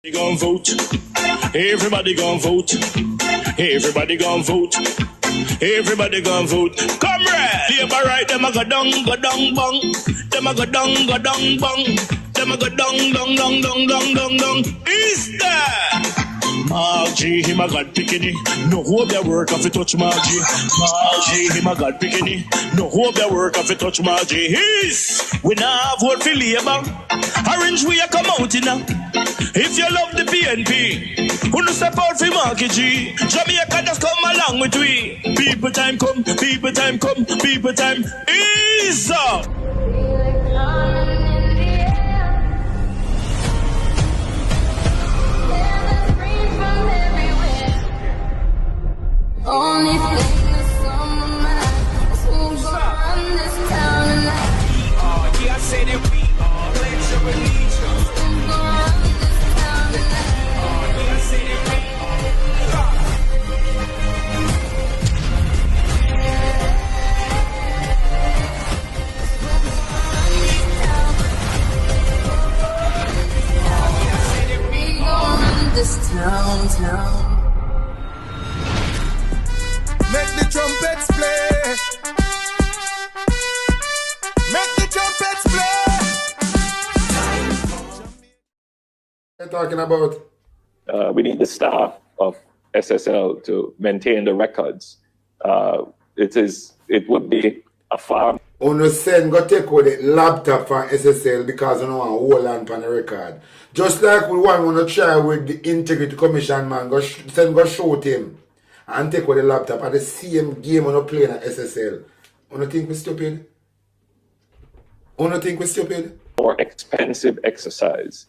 Gon' vote. Everybody gon' vote. Everybody gon' vote. Everybody gon' vote. Comrade! Labor right, them a go down, bong. Them a go down, bong. Them a go down. Is that? Margie, him a God picking. No hope their work if you touch Margie. Margie, him a God picking. No hope their work if you touch Margie. We now vote for Labor. Orange we a come out in now. If you love the PNP, who no step out for Marky G. Jamaica just come along with we. People time come, people time come, people time is up. Only thing that's on my mind is who's gonna run this town tonight. Yeah, I say that we are pledge your allegiance. Who's gonna run this town tonight? Yeah, I say that we We gonna run this town. Make the trumpets play. Make the trumpets play. What are you talking about? We need the staff of SSL to maintain the records. It would be a far. Uno send go take with the laptop from SSL because you know want hold on pan the record. Just like we want to try with the Integrity Commission man, go shoot him. And take with the laptop at the same game on playing at SSL. You don't think we're stupid? You don't think we're stupid? More expensive exercise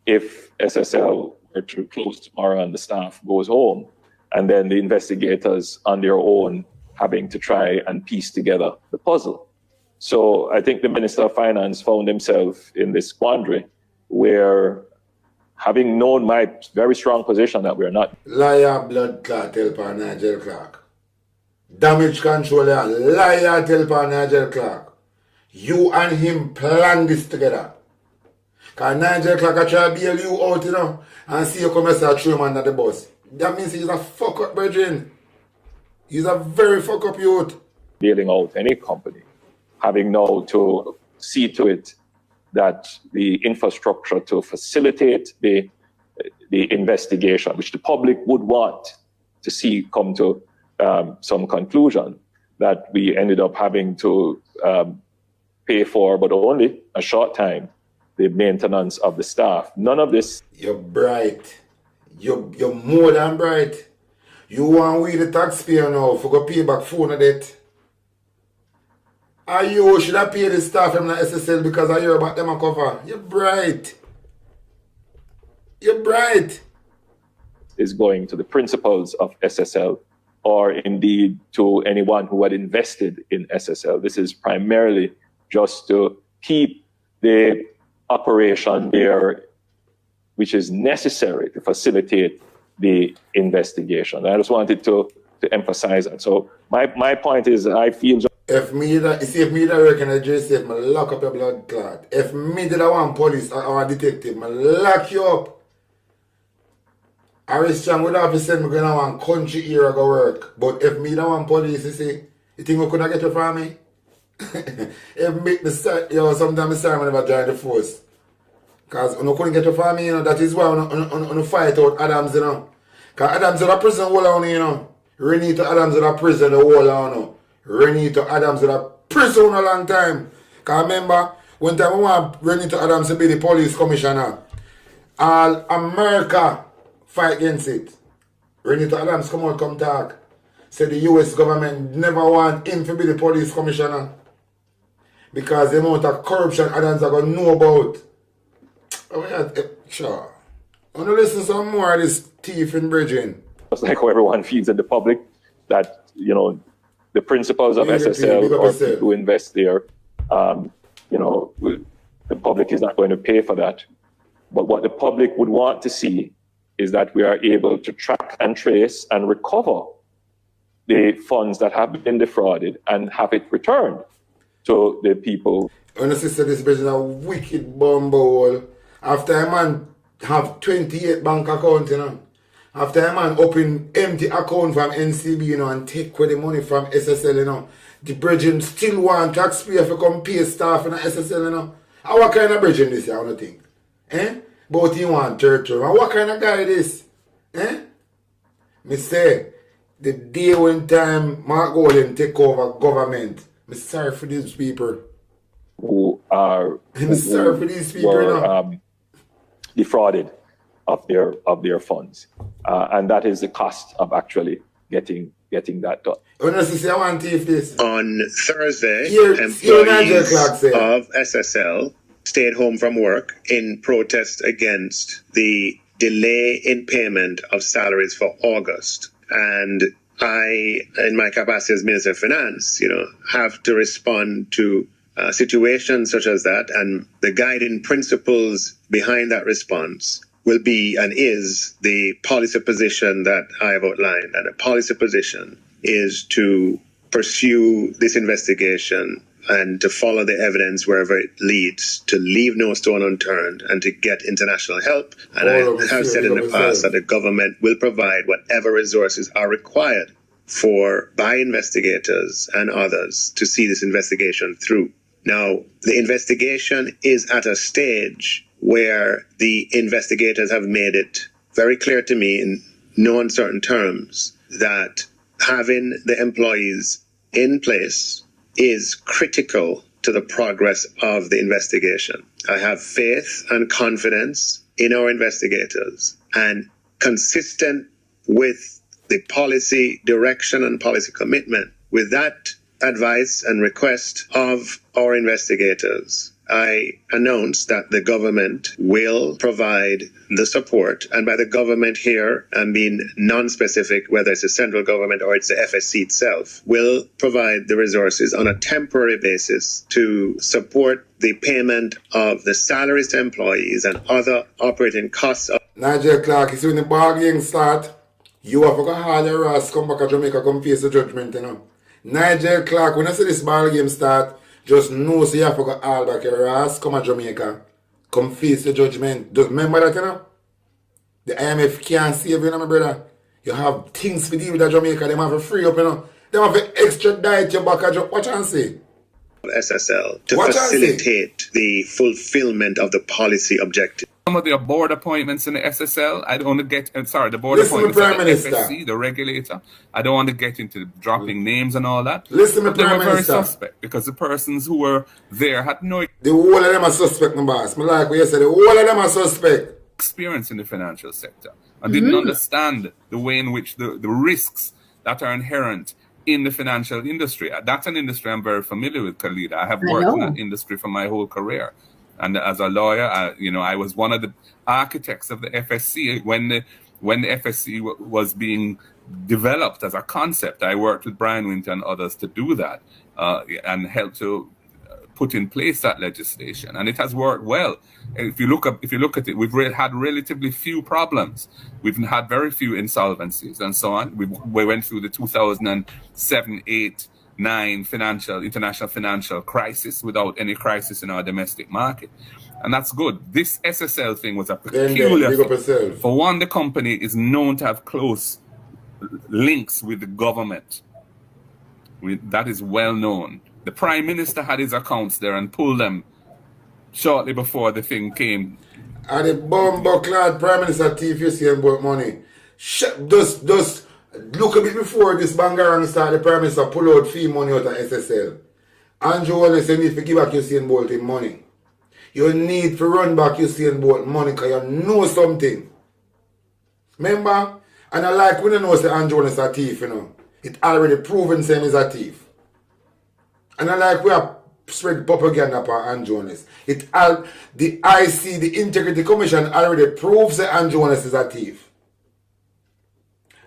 if SSL were to close tomorrow and the staff goes home, and then the investigators on their own having to try and piece together the puzzle. So I think the Minister of Finance found himself in this quandary where, having known my very strong position that we're not. Liar blood clot help on Nigel Clark. Damage controller, liar help on Nigel Clark. You and him plan this together. Because Nigel Clark I try to bail you out, you know, and see you come and start throw him under the bus. That means he's a fuck up brethren. He's a very fuck up youth. Bailing out any company, having now to see to it that the infrastructure to facilitate the investigation, which the public would want to see come to some conclusion, that we ended up having to pay for, but only a short time, the maintenance of the staff. None of this. You're bright. You're more than bright. You want we the taxpayer now for go pay back phone of debt. Are you should I pay the staff from the SSL because I hear about them a cover? You're bright. You're bright. Is going to the principals of SSL or indeed to anyone who had invested in SSL. This is primarily just to keep the operation there, which is necessary to facilitate the investigation. I just wanted to emphasize that. So my point is, I feel. If me that working at JCF, I lock up your blood clot. If me did I want police or a detective, I lock you up. I strong would have to send me going to one country here go work. But if me that want police, you see, you think we couldn't get you from me? If me sometimes I never join the force. Because you couldn't get you from me, you know, that is why you fight out Adams, you know. Because Adams is a prison wall on, you know. Renito Adams is a prison wall on, you know. Renito Adams in a prison a long time. Because remember, one time we want Renito Adams to be the police commissioner. All America fight against it. Renito Adams come talk. Say the US government never want him to be the police commissioner. Because the amount of corruption Adams are going to know about. Oh, yeah, sure. I want to listen to some more of this thief in Bridging. Just like how everyone feels in the public that, you know, the principals of SSL or people who invest there, you know, the public is not going to pay for that. But what the public would want to see is that we are able to track and trace and recover the funds that have been defrauded and have it returned to the people. Honestly, this is a wicked bumble. After a man have 28 bank accounts, you know. After a man open empty account from NCB, you know, and take away the money from SSL, you know, the brethren still want taxpayer to come pay staff in the SSL, you know. And what kind of brethren this, I don't think? Eh? But he want turtle. And what kind of guy this? Eh? Me say, the day when time Mark Golden take over government, me sorry for these people. Who are Sorry for these people, you know. defrauded of their funds, and that is the cost of actually getting that done. Honestly, I want to if this. On Thursday, Nigel employees Clark said. of SSL stayed home from work in protest against the delay in payment of salaries for August. And I, in my capacity as Minister of Finance, you know, have to respond to situations such as that. And the guiding principles behind that response will be and is the policy position that I have outlined. And the policy position is to pursue this investigation and to follow the evidence wherever it leads, to leave no stone unturned, and to get international help. And I have said in the past that the government will provide whatever resources are required by investigators and others to see this investigation through. Now, the investigation is at a stage where the investigators have made it very clear to me in no uncertain terms that having the employees in place is critical to the progress of the investigation. I have faith and confidence in our investigators, and consistent with the policy direction and policy commitment, with that advice and request of our investigators, I announced that the government will provide the support, and by the government here, I mean non-specific, whether it's the central government or it's the FSC itself, will provide the resources on a temporary basis to support the payment of the salaries to employees and other operating costs. Nigel Clark, you see when the bargaining start, you have to go hard your ass, come back to Jamaica, come face the judgment, you know. Nigel Clark, when I see this ball game start, just know so you have to go all back your ass, come to Jamaica, come face the judgment. Just remember that, you know? The IMF can't save you, you know, my brother. You have things to deal with at Jamaica, they have to free up, you know. They have to extradite you back at Jamaica. Watch and see. SSL to facilitate the fulfillment of the policy objective. Some of the board appointments in the SSL, I don't want to get, the board appointments in the FSC, the regulator, I don't want to get into dropping names and all that. Listen, but they were very Minister. suspect because the persons who were there had no The whole of them are suspect, my boss. I like what you said, the whole of them are suspect. experience in the financial sector and didn't understand the way in which the risks that are inherent in the financial industry. That's an industry I'm very familiar with, Khalida. I have worked in that industry for my whole career. And as a lawyer, I was one of the architects of the FSC. When the FSC was being developed as a concept, I worked with Brian Winter and others to do that and help to put in place that legislation. And it has worked well. If you look at it, we've had relatively few problems. We've had very few insolvencies and so on. We went through the 2007-8 international financial crisis without any crisis in our domestic market. And that's good. This SSL thing was a peculiar thing. For one, the company is known to have close links with the government. That is well known. The Prime Minister had his accounts there and pulled them shortly before the thing came. And the bumbucklad Prime Minister thief you see about money. Just look a bit before this bangarang start, the Prime Minister pull out fee money out of SSL. Anju always say you need to give back Usain Bolt in money. You need to run back Usain Bolt money because you know something. Remember? And I like when you know say Anju is a thief, you know. It already proven him is a thief. And I like we have spread propaganda upon Anju. The IC, the Integrity Commission already proves that Anju is a thief.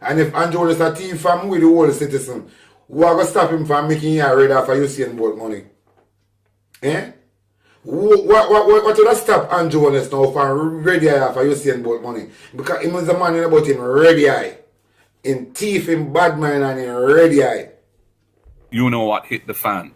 And if Anju is a thief from with the whole citizen, who are going to stop him from making you red off of Usain Bolt money? Eh? What would stop Anju now from ready off of Usain Bolt money? Because he was the man about him ready eye. In thief, in bad man, and in ready eye. You know what hit the fan.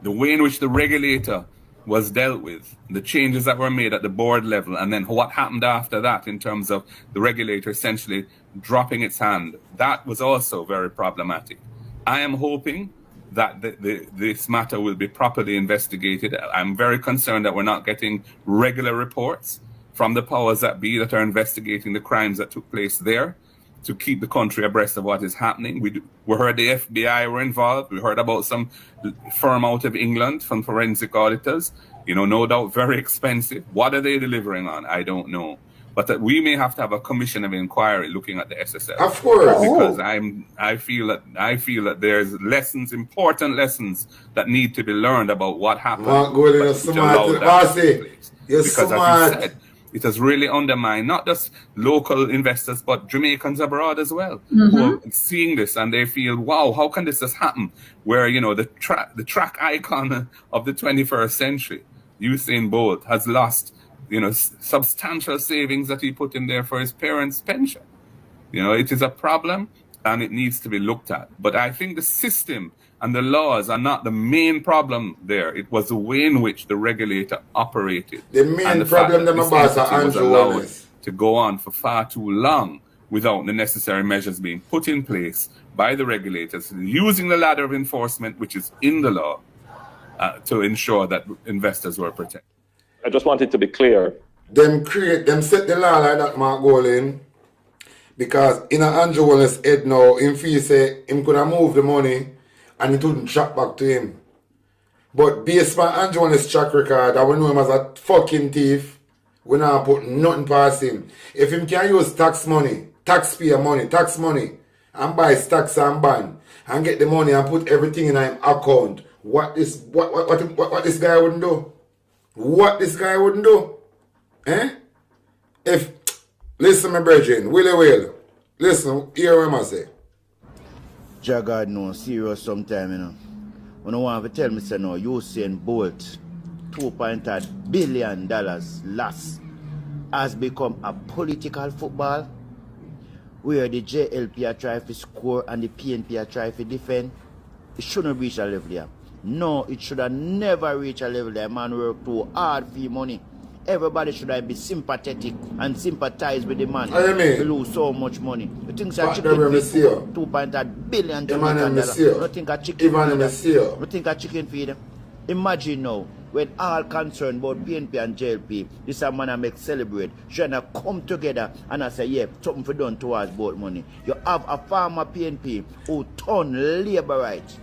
The way in which the regulator was dealt with, the changes that were made at the board level, and then what happened after that in terms of the regulator essentially dropping its hand, that was also very problematic. I am hoping that this matter will be properly investigated. I'm very concerned that we're not getting regular reports from the powers that be that are investigating the crimes that took place there to keep the country abreast of what is happening. We heard the FBI were involved. We heard about some firm out of England from forensic auditors, no doubt very expensive. What are they delivering on? I don't know. But that we may have to have a commission of inquiry looking at the SSL. Of course. Because I feel that there's important lessons that need to be learned about what happened. Because as you said, it has really undermined not just local investors, but Jamaicans abroad as well, who are seeing this and they feel, wow, how can this just happen? Where, the track icon of the 21st century, Usain Bolt, has lost, substantial savings that he put in there for his parents' pension. It is a problem and it needs to be looked at. But I think the system and the laws are not the main problem there. It was the way in which the regulator operated. The main problem that was allowed to go on for far too long without the necessary measures being put in place by the regulators, using the ladder of enforcement, which is in the law, to ensure that investors were protected. I just wanted to be clear. Them set the law like that, Mark Golin, because in Anju Wallace's head now, him feel say him could have moved the money and it wouldn't track back to him. But based on Anju Wallace's track record, I will know him as a fucking thief. We not put nothing past him. If him can use taxpayer money, and buy stocks and bond, and get the money and put everything in his account, what this guy wouldn't do? What this guy wouldn't do? Listen, my brethren, Will. Listen, hear what I say. Jagad no serious sometime, When I want to tell me, say no, Usain Bolt, $2.8 billion loss, has become a political football where the JLP are trying to score and the PNP are trying to defend. It shouldn't reach a level there. No, it should have never reached a level there. Man work too hard for money. Everybody should have be sympathetic and sympathize with the man. To lose so much money. You think that chicken feed $2.8 billion dollars. You think a chicken feed? You think a chicken feed? Imagine now, when all concerned about PNP and JLP, this a man I make celebrate, trying to come together and I say, yeah, something for done towards both money. You have a farmer PNP who turn labor right.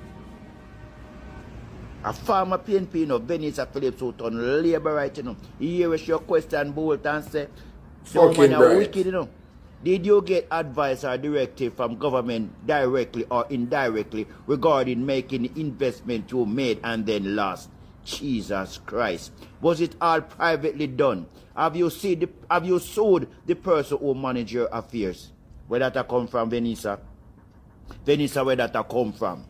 A farmer PNP, Venice Phillips who turn labor right, Here is your question, Bolt, and say, fucking right. Wicked, Did you get advice or directive from government directly or indirectly regarding making investment you made and then lost? Jesus Christ. Was it all privately done? Have you sued the person who managed your affairs? Where that come from, Venice? Venice, where that come from?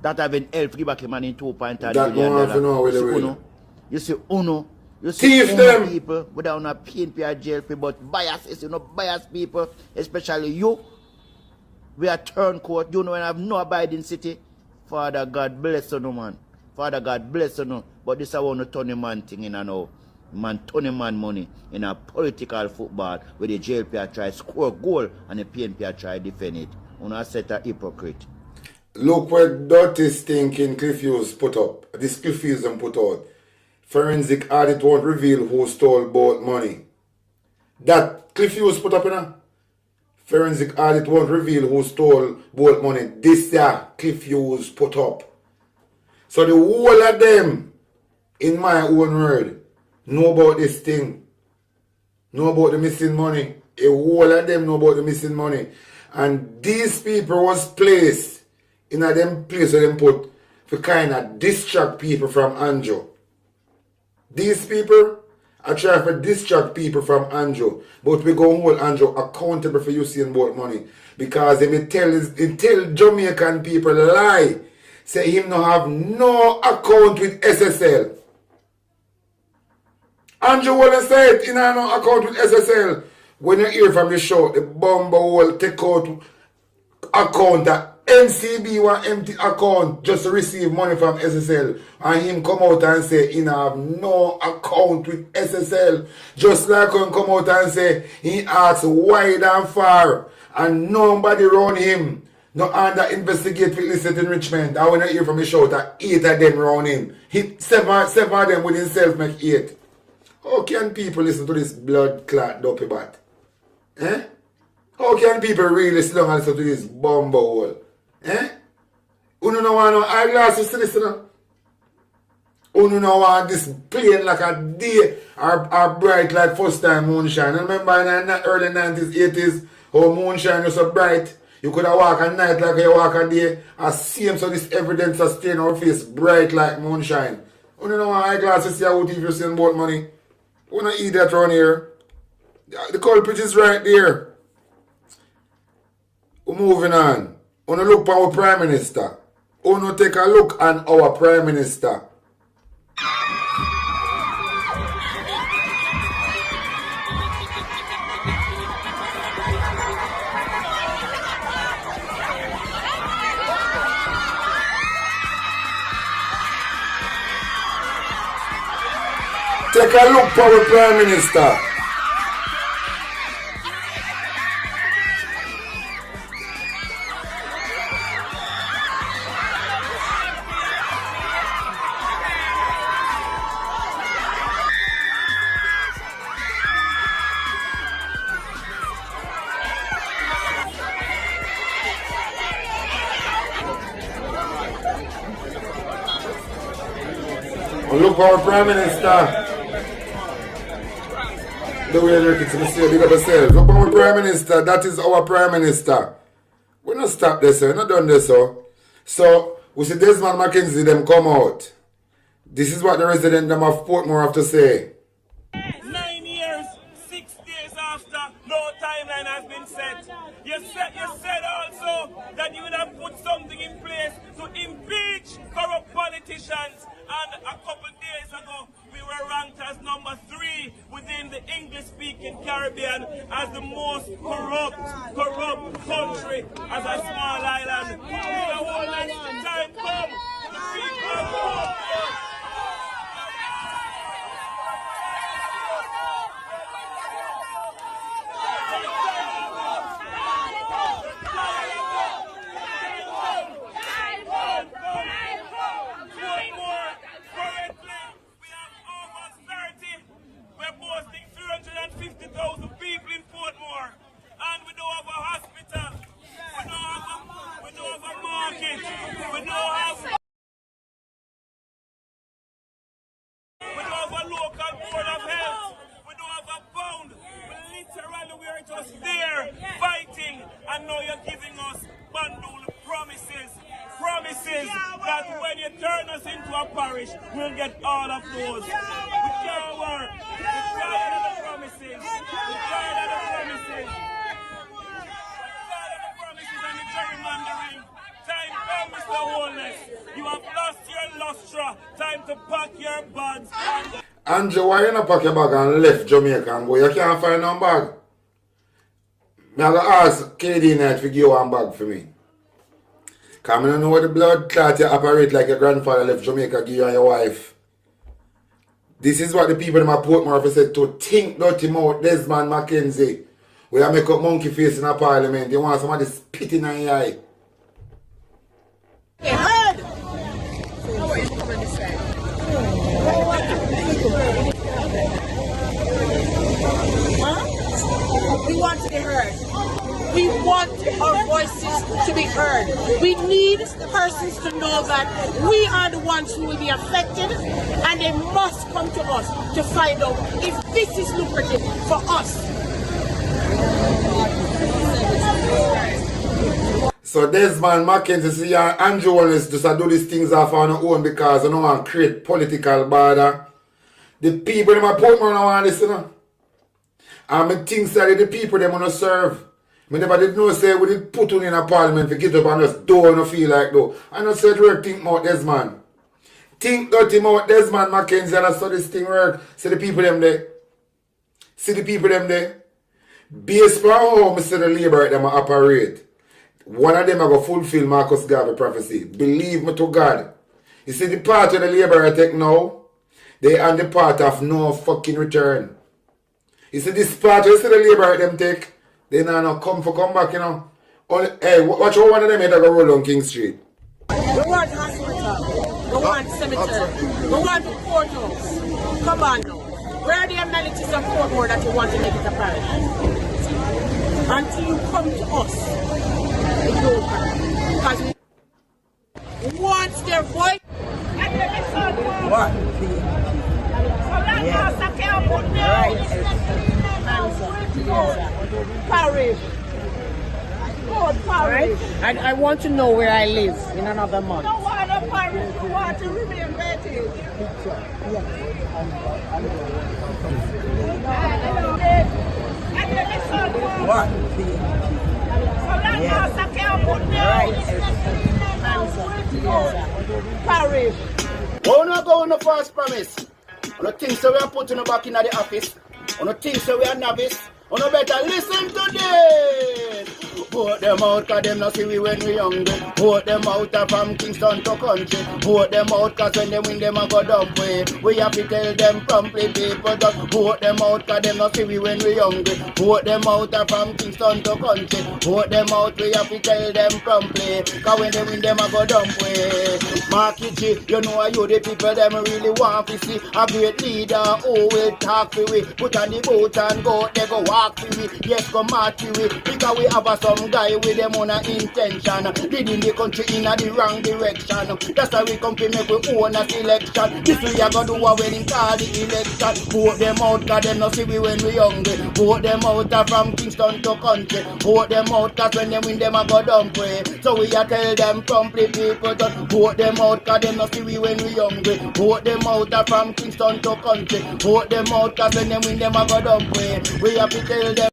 That have been helped back him in $2.8 billion. You see, you see them people without no PNP or JLP, but biases, bias people, especially you. We are turncoat, when I have no abiding city. Father God bless you, man. Father God bless you, but this I want to turn a man thing in now. Man turn a man money in a political football where the JLP try score goal and the PNP try defend it. I set a hypocrite. Look what dirty stinking Cliff Hughes put up. This Cliff Hughes put out. Forensic audit won't reveal who stole both money. That Cliff Hughes put up, Forensic audit won't reveal who stole both money. This Cliff Hughes put up. So the whole of them, in my own word, know about this thing. Know about the missing money. A whole of them know about the missing money. And these people was placed in a them place where them put for kind of distract people from Anju. These people are trying to distract people from Anju. But we go hold Anju accountable for Usain Bolt money. Because they tell Jamaican people lie. Say him no have no account with SSL. Anju will say it, in no account with SSL. When you hear from the show, the bomber will take out account that NCB want empty account just to receive money from SSL, and him come out and say he have no account with SSL. Just like him come out and say he asks wide and far and nobody around him no under investigate with illicit enrichment. I want to hear from his shout at 8 of them around him. Seven of them with himself make 8. How can people listen to this blood clot dopey bat? Eh? How can people really sit down and listen to this bumble? Eh? Uno no want no eyeglasses to listen to? Uno no want this plain like a day or bright like first time moonshine. I remember in the early 90s, 80s, how moonshine was so bright. You could have walk at night like you walk a day. I see him so this evidence of stain our face bright like moonshine. Uno no want eyeglasses to see out if you send both money. Uno eat that around here. The culprit is right there. We're moving on. Uno look for our Prime Minister. Uno take a look on our Prime Minister. Take a look for our Prime Minister. Look for our Prime Minister. The way they're getting to say, big up yourself. Look for our Prime Minister. That is our Prime Minister. We're not stop this, we're not done this, so we see Desmond McKenzie them come out. This is what the resident them of Portmore have to say. 9 years, 6 days after, no timeline has been set. You said also that you would have put something in place to impeach corrupt politicians. And a couple days ago, we were ranked as number 3 within the English-speaking Caribbean as the most corrupt country as a small island. The whole time come, the people of Portmore. People in Portmore, and we don't have a hospital, we don't have a market, we don't have a local board of health, we don't have a pound. We are just there fighting, and now you're giving us bundle promises that when you turn us into a parish, we'll get all of those. We can't work. We're tired of the promises. We're tired of the promises. We're tired of the promises and the gerrymandering. Time come, Mr. Holness. You have lost your lustre. Time to pack your bags. Anju, why you not pack your bag and left Jamaica and go? You can't find no bag. I'm going to ask KD Knight to give one bag for me. Because I don't know what the blood clot you operate like your grandfather left Jamaica give you and your wife. This is what the people in my Portmore have said to think dirty mouth Desmond McKenzie. We have make up monkey face in a parliament. You want somebody spitting on your eye. Heard! Huh? We want to be heard. We want our voices to be heard. We need persons to know that we are the ones who will be affected, and they must come to us to find out if this is lucrative for us. So Desmond McKenzie see Anju is just do these things off on her own because I don't want to create political bother. The people in my Portmore don't want this, you know. And I think that the people they want to serve. I never did know say we did put on in a parliament to get up and just don't feel like though. I know said we think about Desmond. Think dirty about Desmond McKenzie and I saw this thing work. See the people them there. See the people them there. Based on how I see the labor them operate. one of them are going to fulfill Marcus Garvey prophecy. Believe me to God. You see the part of the labor I take now, they are the part of no fucking return. You see this part, you see the labor them take, they now come back, you know. Only, hey, watch how one of them head to go roll on King Street. We want hospital. We want cemetery. We want courthouse. Come on now. Where are the amenities of Portmore that you want to make it a paradise? Until you come to us, because we want their voice. What? Parish. Parish. And I want to know where I live in another month. You don't want a parish, you want to remain better. What? Parish. Oh, no go on the false promise. On the things that we are putting back in the office. On the things that we are novice. On the better listen to this. Vote them out cause them not see we when we hungry. Vote them out from Kingston to country. Vote them out cause when they win them a go dump way. We have to tell them promptly people just vote them out cause them not see we when we hungry. Vote them out from Kingston to country. Vote them out, we have to tell them promptly. Cause when they win them a go dump way. Market G, you know you the people them really want to see a great leader who will talk to we. Put on the boat and go, they go walk to we. Yes, go march to we. Because we have some guy with them on a intention. Leading the country in the wrong direction. That's why we come to make we own a selection. This we are gonna do a wedding call the election. Vote them out cause them not see we when we hungry. Vote them out from Kingston to country. Vote them out cause when they win them a go dump way. So we are tell them promptly people just vote them out cause them not see we when we hungry. Vote them out from Kingston to country. Vote them out cause when they win them a go dump way. We have to tell them